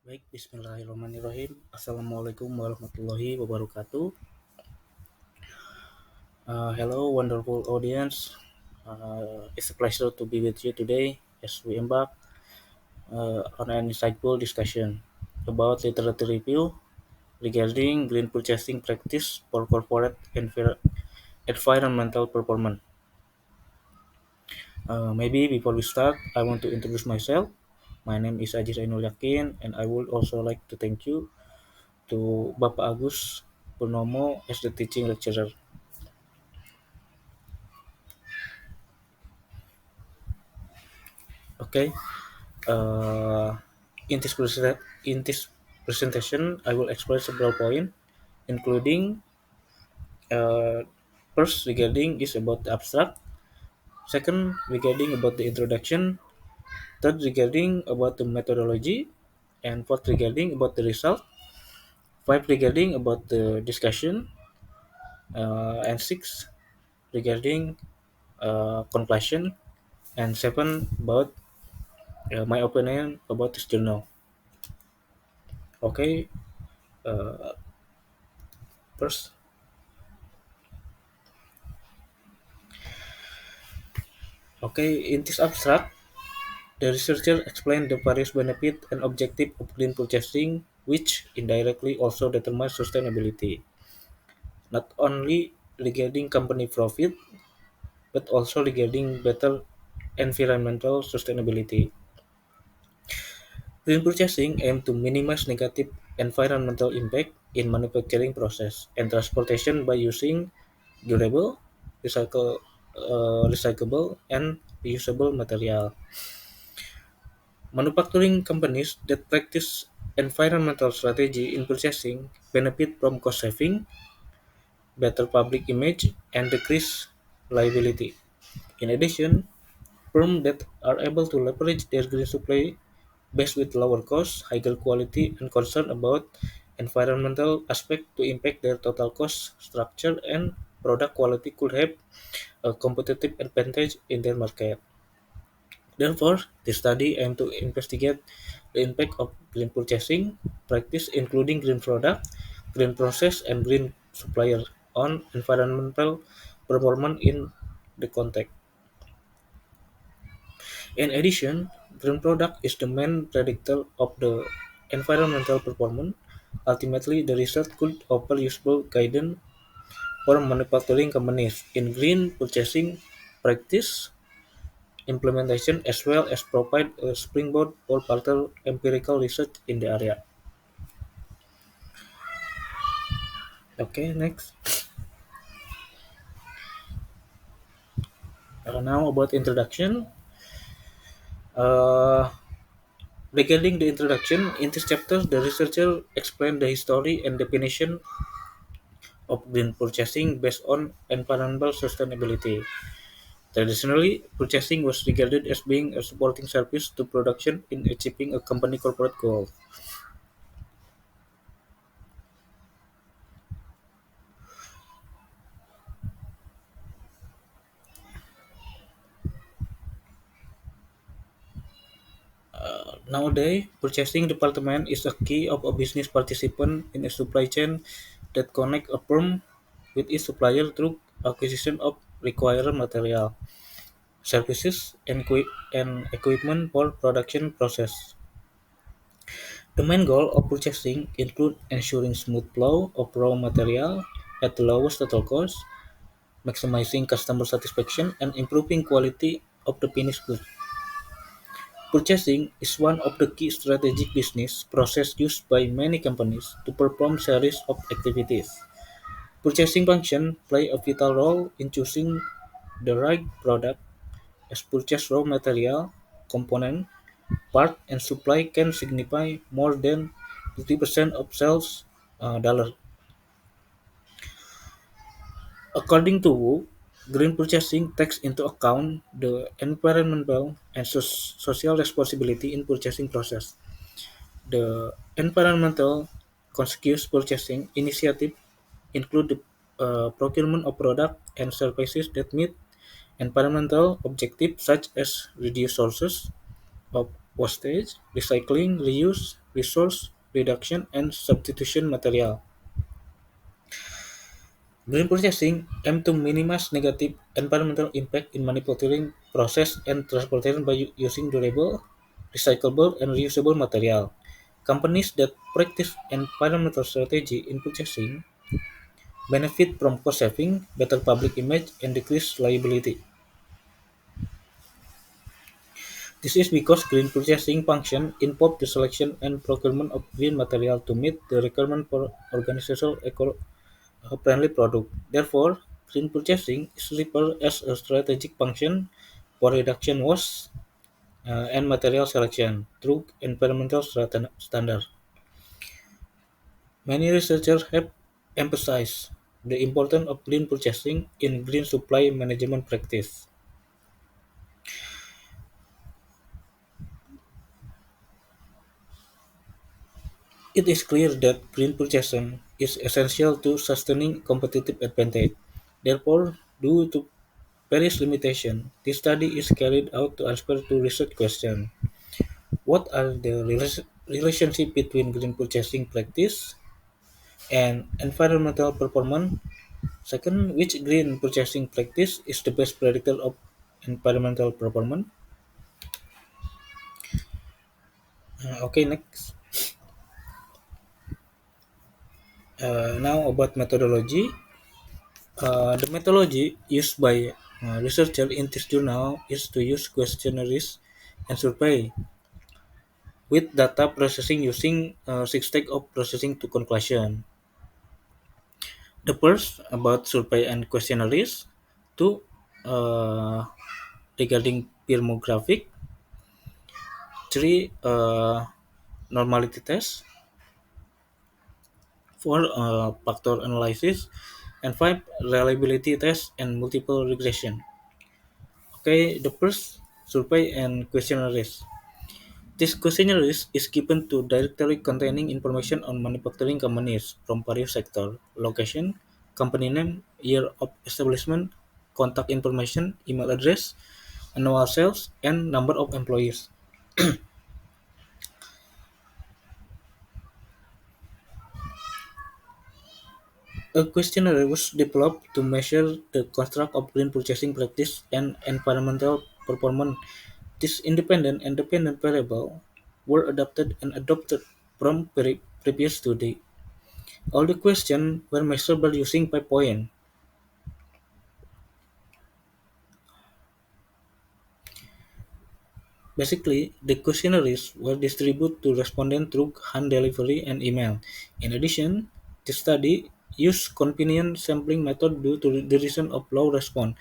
Baik, Bismillahirrahmanirrahim. Assalamualaikum warahmatullahi wabarakatuh. Hello, wonderful audience. It's a pleasure to be with you today as we embark on an insightful discussion about literature review regarding green purchasing practice for corporate environmental performance. Maybe before we start, I want to introduce myself. My name is Ajis Ainul Yakin, and I would also like to thank you to Bapak Agus Purnomo as the teaching lecturer. Okay. Uh, in this presentation, I will explain several points, including uh, first regarding is about the abstract, second regarding about the introduction, third regarding about the methodology, and fourth regarding about the result, five regarding about the discussion, and six regarding conclusion, and seven about my opinion about this journal. Okay, uh, first. Okay, in this abstract, the researcher explained the various benefits and objectives of green purchasing, which indirectly also determine sustainability, not only regarding company profit, but also regarding better environmental sustainability. Green purchasing aims to minimize negative environmental impact in manufacturing process and transportation by using durable, recyclable, and reusable material. Manufacturing companies that practice environmental strategy in purchasing benefit from cost saving, better public image, and decreased liability. In addition, firms that are able to leverage their green supply base with lower cost, higher quality, and concern about environmental aspect to impact their total cost structure and product quality could have a competitive advantage in their market. Therefore, the study aimed to investigate the impact of green purchasing practice, including green product, green process, and green supplier, on environmental performance in the context. In addition, green product is the main predictor of the environmental performance. Ultimately, the research could offer useful guidance for manufacturing companies in green purchasing practice implementation as well as provide a springboard for further empirical research in the area. Okay, next. Now about introduction. Uh, Regarding the introduction, in this chapter, the researcher explained the history and definition of green purchasing based on environmental sustainability. Traditionally, purchasing was regarded as being a supporting service to production in achieving a company corporate goal. Nowadays, purchasing department is a key of a business participant in a supply chain that connect a firm with its supplier through acquisition of required material, services, and equipment for production process. The main goal of purchasing include ensuring smooth flow of raw material at the lowest total cost, maximizing customer satisfaction, and improving quality of the finished goods. Purchasing is one of the key strategic business process used by many companies to perform series of activities. Purchasing function play a vital role in choosing the right product as purchase raw material, component, part, and supply can signify more than 50% of sales dollar. According to Wu, green purchasing takes into account the environmental and social responsibility in purchasing process. The environmental conscious purchasing initiative include the procurement of products and services that meet environmental objectives such as reduce sources of wastage, recycling, reuse, resource reduction, and substitution material. Green purchasing aims to minimize negative environmental impact in manufacturing process and transportation by using durable, recyclable, and reusable material. Companies that practice environmental strategy in purchasing benefit from cost saving, better public image, and decreased liability. This is because green purchasing function involves the selection and procurement of green material to meet the requirement for organizational eco-friendly product. Therefore, green purchasing is referred as a strategic function for reduction waste and material selection through environmental standard. Many researchers have emphasized the importance of green purchasing in green supply management practice. It is clear that green purchasing is essential to sustaining competitive advantage. Therefore, due to various limitations, this study is carried out to answer to research questions. What are the relationship between green purchasing practice and environmental performance? Second, which green purchasing practice is the best predictor of environmental performance? Okay, next. Now about methodology. The methodology used by researchers in this journal is to use questionnaires and survey with data processing using six steps of processing to conclusion. The first about survey and questionnaires. Two, uh, regarding firmographic. Three, normality test. Four, factor analysis. And five, reliability test and multiple regression. Okay, the first survey and questionnaires. This questionnaire is given to directory containing information on manufacturing companies from various sectors, location, company name, year of establishment, contact information, email address, annual sales, and number of employees. A questionnaire was developed to measure the construct of green purchasing practice and environmental performance. These independent and dependent variables were adapted and adopted from previous study. All the questions were measurable using 5 points. Basically, the questionnaires were distributed to respondents through hand delivery and email. In addition, the study used convenient sampling method due to the reason of low response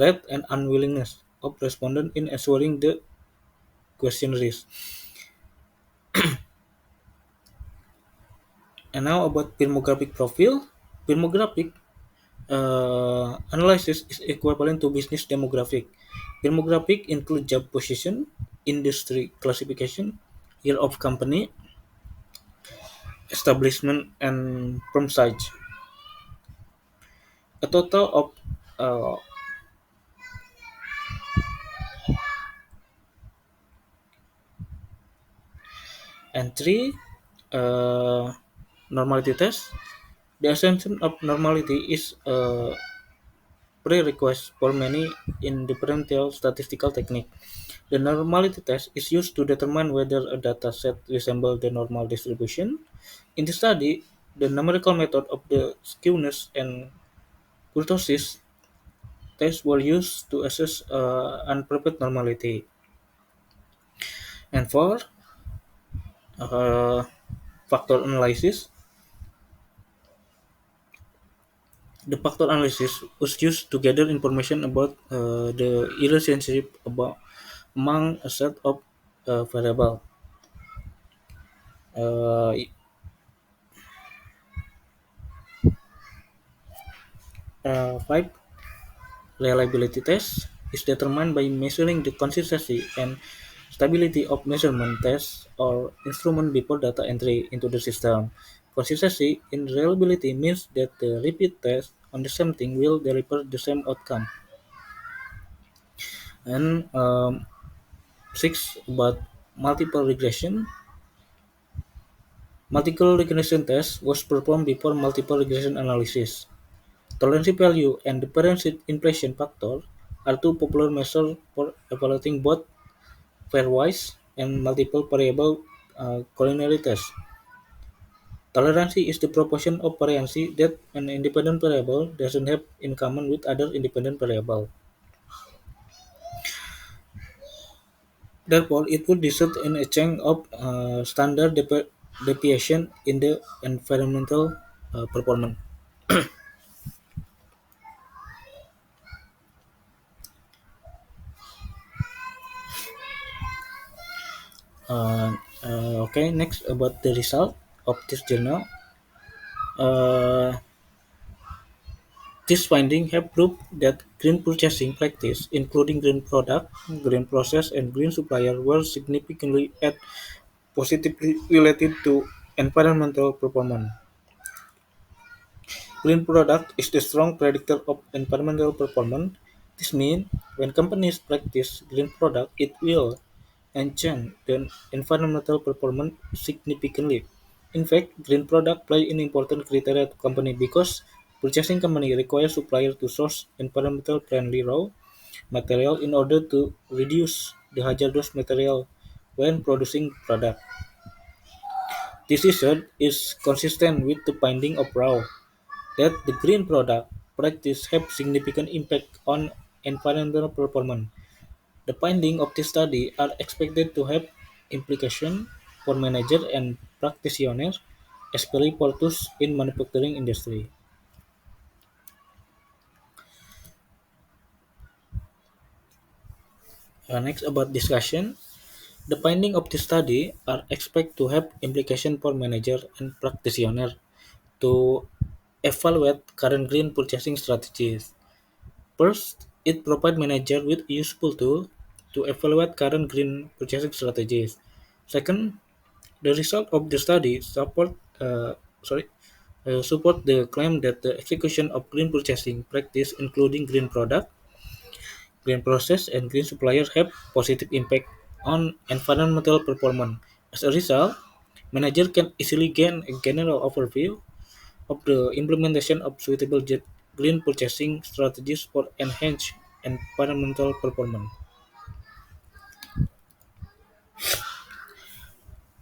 rate and unwillingness of respondents in answering the questionnaires. And now about firmographic profile. Firmographic analysis is equivalent to business demographic. Firmographic include job position, industry classification, year of company, establishment, and firm size. A total of uh, and three normality test. The assumption of normality is a prerequisite for many indifferential statistical techniques. The normality test is used to determine whether a data set resembles the normal distribution. In the study, the numerical method of the skewness and kurtosis tests were used to assess unprepared normality. And for uh, factor analysis, the factor analysis was used to gather information about the relationship about among a set of variables. Uh, 5. Reliability test is determined by measuring the consistency and stability of measurement tests or instrument before data entry into the system. Consistency in reliability means that the repeat test on the same thing will deliver the same outcome. And 6 about multiple regression. Multiple regression test was performed before multiple regression analysis. Tolerance value and difference inflation factor are two popular measures for evaluating both pairwise and multiple variable culinary tests. Tolerance is the proportion of variance that an independent variable doesn't have in common with other independent variable. Therefore, it would result in a change of standard deviation in the environmental performance. Uh, okay, next about the result of this journal. Uh, this finding have proved that green purchasing practice, including green product, green process, and green supplier, were significantly at positively related to environmental performance. Green product is the strong predictor of environmental performance. This means when companies practice green product, it will enhance the environmental performance significantly. In fact, green product play an important criteria to company because purchasing company require supplier to source environmental friendly raw material in order to reduce the hazardous material when producing product. This result is consistent with the finding of Rao that the green product practice have significant impact on environmental performance. The findings of this study are expected to have implications for managers and practitioners, especially for those in manufacturing industry. Next about discussion, the findings of this study are expected to have implications for managers and practitioners to evaluate current green purchasing strategies. First, it provides managers with useful tool to evaluate current green purchasing strategies. Second, the result of the study sorry, support the claim that the execution of green purchasing practice, including green product, green process, and green suppliers, have positive impact on environmental performance. As a result, manager can easily gain a general overview of the implementation of suitable green purchasing strategies for enhanced environmental performance.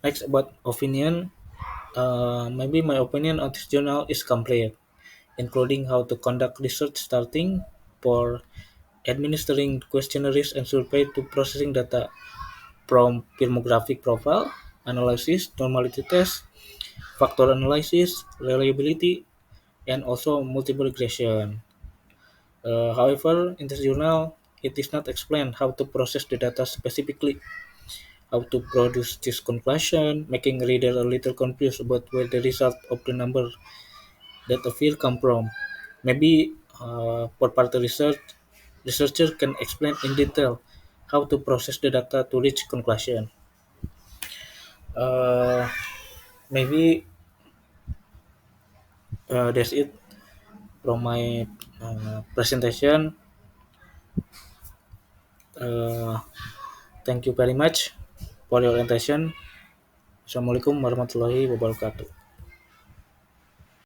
Next, about opinion. Maybe my opinion on this journal is complete, including how to conduct research starting for administering questionnaires and survey to processing data from firmographic profile, analysis, normality test, factor analysis, reliability, and also multiple regression. However, in this journal, it is not explained how to process the data specifically, how to produce this conclusion, making reader a little confused about where the result of the number that appear come from. Maybe for part of research, researcher can explain in detail how to process the data to reach conclusion. Uh, Maybe that's it from my presentation. Uh, Thank you very much for your attention. Assalamualaikum warahmatullahi wabarakatuh.